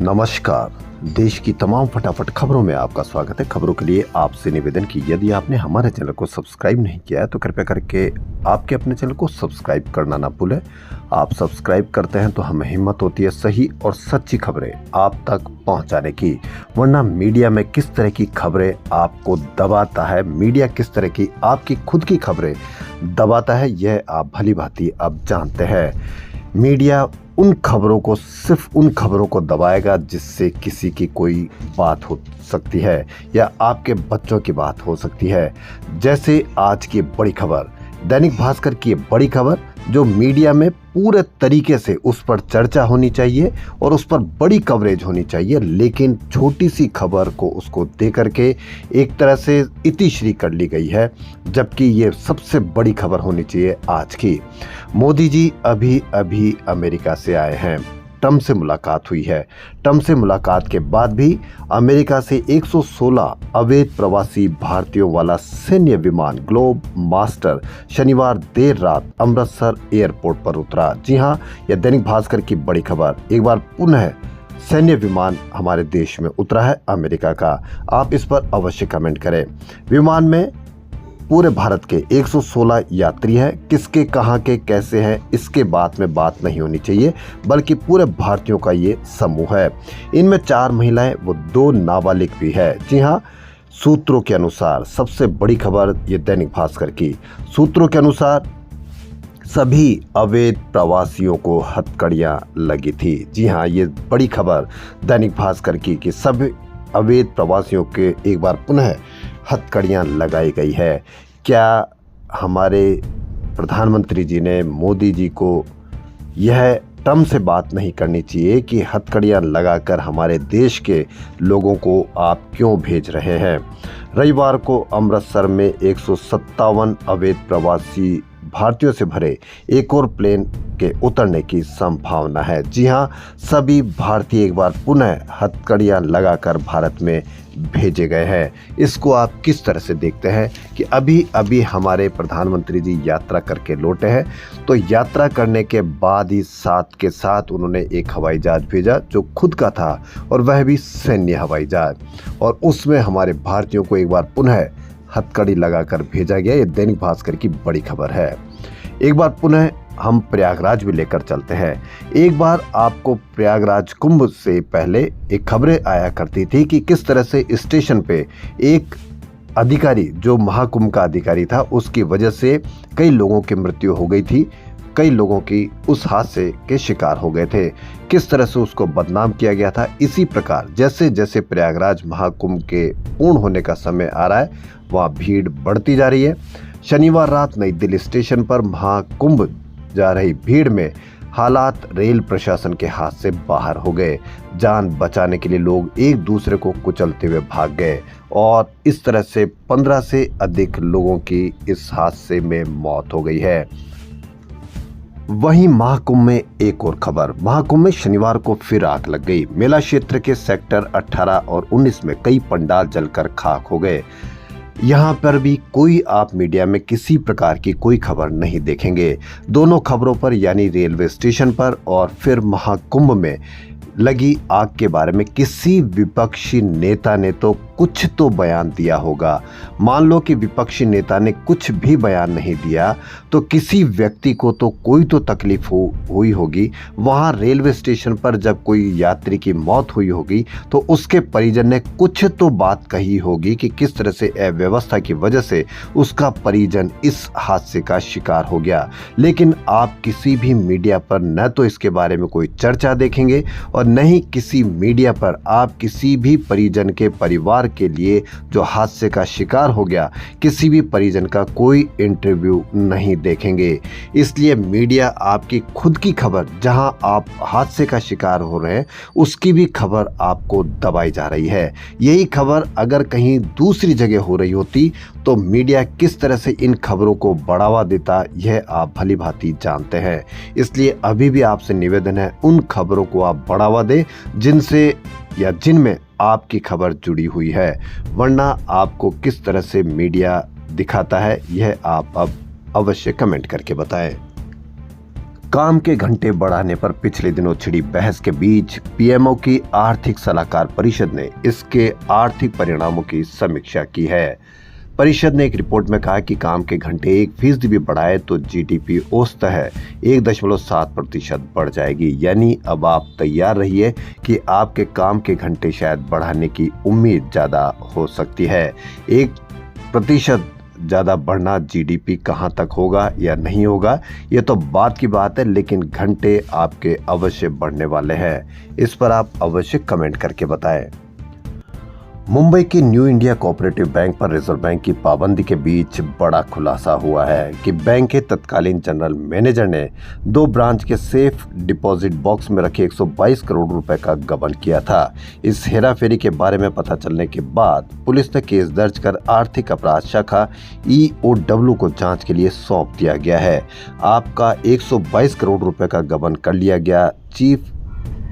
नमस्कार। देश की तमाम फटाफट खबरों में आपका स्वागत है। खबरों के लिए आपसे निवेदन कि यदि आपने हमारे चैनल को सब्सक्राइब नहीं किया है तो कृपया करके आपके अपने चैनल को सब्सक्राइब करना ना भूलें। आप सब्सक्राइब करते हैं तो हमें हिम्मत होती है सही और सच्ची खबरें आप तक पहुंचाने की। वरना मीडिया में किस तरह की खबरें आपको दबाता है, मीडिया किस तरह की आपकी खुद की खबरें दबाता है, यह आप भली भांति अब जानते हैं। मीडिया उन खबरों को सिर्फ उन खबरों को दबाएगा जिससे किसी की कोई बात हो सकती है या आपके बच्चों की बात हो सकती है। जैसे आज की बड़ी खबर, दैनिक भास्कर की बड़ी खबर जो मीडिया में पूरे तरीके से उस पर चर्चा होनी चाहिए और उस पर बड़ी कवरेज होनी चाहिए, लेकिन छोटी सी खबर को उसको दे करके एक तरह से इतिश्री कर ली गई है, जबकि ये सबसे बड़ी खबर होनी चाहिए आज की। मोदी जी अभी अभी अमेरिका से आए हैं, ट्रंप से मुलाकात हुई है। ट्रंप से मुलाकात के बाद भी अमेरिका से 116 अवैध प्रवासी भारतीयों वाला सैन्य विमान ग्लोब मास्टर शनिवार देर रात अमृतसर एयरपोर्ट पर उतरा। जी हां, यह दैनिक भास्कर की बड़ी खबर। एक बार पुनः सैन्य विमान हमारे देश में उतरा है अमेरिका का। आप इस पर अवश्य कमेंट करें। विमान में पूरे भारत के 116 यात्री हैं। किसके, कहां के, कैसे हैं, इसके बात में बात नहीं होनी चाहिए, बल्कि पूरे भारतीयों का ये समूह है। इनमें 4 महिलाएं व 2 नाबालिग भी है। जी हां, सूत्रों के अनुसार सबसे बड़ी खबर ये दैनिक भास्कर की। सूत्रों के अनुसार सभी अवैध प्रवासियों को हथकड़ियां लगी थी। जी हां, ये बड़ी खबर दैनिक भास्कर की कि सभी अवैध प्रवासियों के एक बार पुनः हथकड़ियां लगाई गई है। क्या हमारे प्रधानमंत्री जी ने मोदी जी को यह ट्रंप से बात नहीं करनी चाहिए कि हथकड़ियां लगाकर हमारे देश के लोगों को आप क्यों भेज रहे हैं? रविवार को अमृतसर में 157 अवैध प्रवासी भारतीयों से भरे एक और प्लेन के उतरने की संभावना है। जी हां, सभी भारतीय एक बार पुनः हथकड़ियां लगाकर भारत में भेजे गए हैं। इसको आप किस तरह से देखते हैं कि अभी अभी हमारे प्रधानमंत्री जी यात्रा करके लौटे हैं, तो यात्रा करने के बाद ही साथ के साथ उन्होंने एक हवाई जहाज भेजा जो खुद का था, और वह भी सैन्य हवाई जहाज, और उसमें हमारे भारतीयों को एक बार पुनः हथकड़ी लगाकर भेजा गया। ये दैनिक भास्कर की बड़ी खबर है। एक बार पुनः हम प्रयागराज भी लेकर चलते हैं। एक बार आपको प्रयागराज कुंभ से पहले एक खबरें आया करती थी कि किस तरह से स्टेशन पे एक अधिकारी जो महाकुंभ का अधिकारी था, उसकी वजह से कई लोगों की मृत्यु हो गई थी, कई लोगों की उस हादसे के शिकार हो गए थे, किस तरह से उसको बदनाम किया गया था। इसी प्रकार जैसे जैसे प्रयागराज महाकुंभ के पूर्ण होने का समय आ रहा है, वहाँ भीड़ बढ़ती जा रही है। शनिवार रात नई दिल्ली स्टेशन पर महाकुंभ जा रही भीड़ में हालात रेल प्रशासन के हाथ से बाहर हो गए। जान बचाने के लिए लोग एक दूसरे को कुचलते हुए भाग गए और इस तरह से 15 से अधिक लोगों की इस हादसे में मौत हो गई है। वहीं महाकुंभ में एक और खबर, महाकुंभ में शनिवार को फिर आग लग गई। मेला क्षेत्र के सेक्टर 18 और 19 में कई पंडाल जलकर खाक हो गए। यहाँ पर भी कोई आप मीडिया में किसी प्रकार की कोई खबर नहीं देखेंगे। दोनों खबरों पर, यानी रेलवे स्टेशन पर और फिर महाकुंभ में लगी आग के बारे में किसी विपक्षी नेता ने तो कुछ तो बयान दिया होगा। मान लो कि विपक्षी नेता ने कुछ भी बयान नहीं दिया तो किसी व्यक्ति को तो कोई तो तकलीफ हुई होगी। वहाँ रेलवे स्टेशन पर जब कोई यात्री की मौत हुई होगी तो उसके परिजन ने कुछ तो बात कही होगी कि किस तरह से अव्यवस्था की वजह से उसका परिजन इस हादसे का शिकार हो गया। लेकिन आप किसी भी मीडिया पर न तो इसके बारे में कोई चर्चा देखेंगे और न ही किसी मीडिया पर आप किसी भी परिजन के परिवार के लिए जो हादसे का शिकार हो गया, किसी भी परिजन का कोई इंटरव्यू नहीं देखेंगे। इसलिए मीडिया आपकी खुद की खबर, जहां आप हादसे का शिकार हो रहे हैं, उसकी भी खबर आपको दबाई जा रही है। यही खबर अगर कहीं दूसरी जगह हो रही होती तो मीडिया किस तरह से इन खबरों को बढ़ावा देता, यह आप भली भांति जानते हैं। इसलिए अभी भी आपसे निवेदन है, उन खबरों को आप बढ़ावा दें जिनसे या जिनमें आपकी खबर जुड़ी हुई है। वरना आपको किस तरह से मीडिया दिखाता है, यह आप अब अवश्य कमेंट करके बताएं। काम के घंटे बढ़ाने पर पिछले दिनों छिड़ी बहस के बीच पीएमओ की आर्थिक सलाहकार परिषद ने इसके आर्थिक परिणामों की समीक्षा की है। परिषद ने एक रिपोर्ट में कहा कि काम के घंटे 1% भी बढ़ाए तो जीडीपी औसतन 1.7% बढ़ जाएगी। यानी अब आप तैयार रहिए कि आपके काम के घंटे शायद बढ़ाने की उम्मीद ज्यादा हो सकती है। 1% ज़्यादा बढ़ना जीडीपी कहाँ तक होगा या नहीं होगा ये तो बात की बात है, लेकिन घंटे आपके अवश्य बढ़ने वाले हैं। इस पर आप अवश्य कमेंट करके बताएं। मुंबई की न्यू इंडिया कोऑपरेटिव बैंक पर रिजर्व बैंक की पाबंदी के बीच बड़ा खुलासा हुआ है कि बैंक के तत्कालीन जनरल मैनेजर ने 2 ब्रांच के सेफ डिपॉजिट बॉक्स में रखे 122 करोड़ रुपए का गबन किया था। इस हेराफेरी के बारे में पता चलने के बाद पुलिस ने केस दर्ज कर आर्थिक अपराध शाखा EOW को जांच के लिए सौंप दिया गया है। आपका 122 करोड़ रुपए का गबन कर लिया गया। चीफ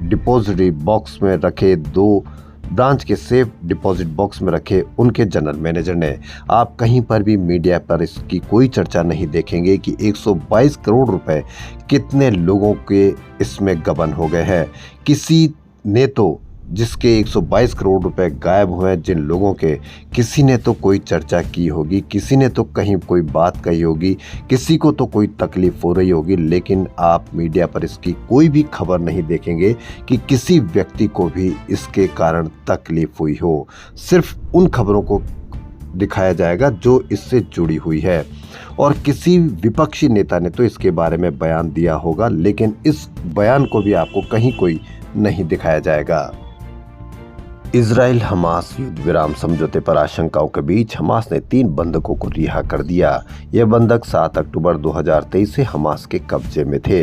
डिपॉजिटरी बॉक्स में रखे 2 ब्रांच के सेफ डिपॉजिट बॉक्स में रखे उनके जनरल मैनेजर ने। आप कहीं पर भी मीडिया पर इसकी कोई चर्चा नहीं देखेंगे कि 122 करोड़ रुपए कितने लोगों के इसमें गबन हो गए हैं। किसी ने तो जिसके 122 करोड़ रुपए गायब हुए, जिन लोगों के, किसी ने तो कोई चर्चा की होगी, किसी ने तो कहीं कोई बात कही होगी, किसी को तो कोई तकलीफ हो रही होगी, लेकिन आप मीडिया पर इसकी कोई भी खबर नहीं देखेंगे कि किसी व्यक्ति को भी इसके कारण तकलीफ हुई हो। सिर्फ उन खबरों को दिखाया जाएगा जो इससे जुड़ी हुई है। और किसी विपक्षी नेता ने तो इसके बारे में बयान दिया होगा, लेकिन इस बयान को भी आपको कहीं कोई नहीं दिखाया जाएगा। इजराइल हमास युद्ध विराम समझौते पर आशंकाओं के बीच हमास ने 3 बंधकों को रिहा कर दिया। ये बंधक 7 अक्टूबर 2023 से हमास के कब्जे में थे।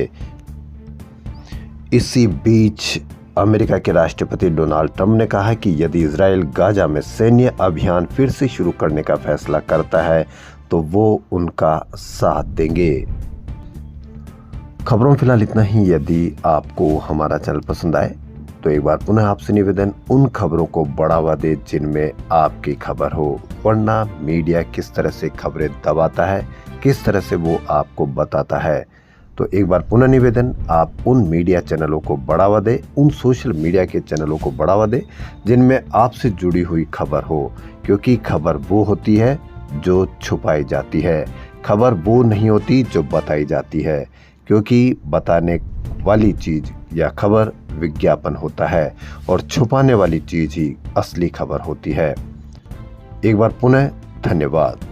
इसी बीच अमेरिका के राष्ट्रपति डोनाल्ड ट्रंप ने कहा कि यदि इजराइल गाजा में सैन्य अभियान फिर से शुरू करने का फैसला करता है तो वो उनका साथ देंगे। खबरों में फिलहाल इतना ही। यदि आपको हमारा चैनल पसंद आए तो एक बार पुनः आपसे निवेदन, उन खबरों को बढ़ावा दे जिनमें आपकी खबर हो, वरना मीडिया किस तरह से खबरें दबाता है, किस तरह से वो आपको बताता है। तो एक बार पुनः निवेदन, आप उन मीडिया चैनलों को बढ़ावा दे, उन सोशल मीडिया के चैनलों को बढ़ावा दे जिनमें आपसे जुड़ी हुई खबर हो, क्योंकि खबर वो होती है जो छुपाई जाती है, खबर वो नहीं होती जो बताई जाती है, क्योंकि बताने वाली चीज या खबर विज्ञापन होता है और छुपाने वाली चीज ही असली खबर होती है। एक बार पुनः धन्यवाद।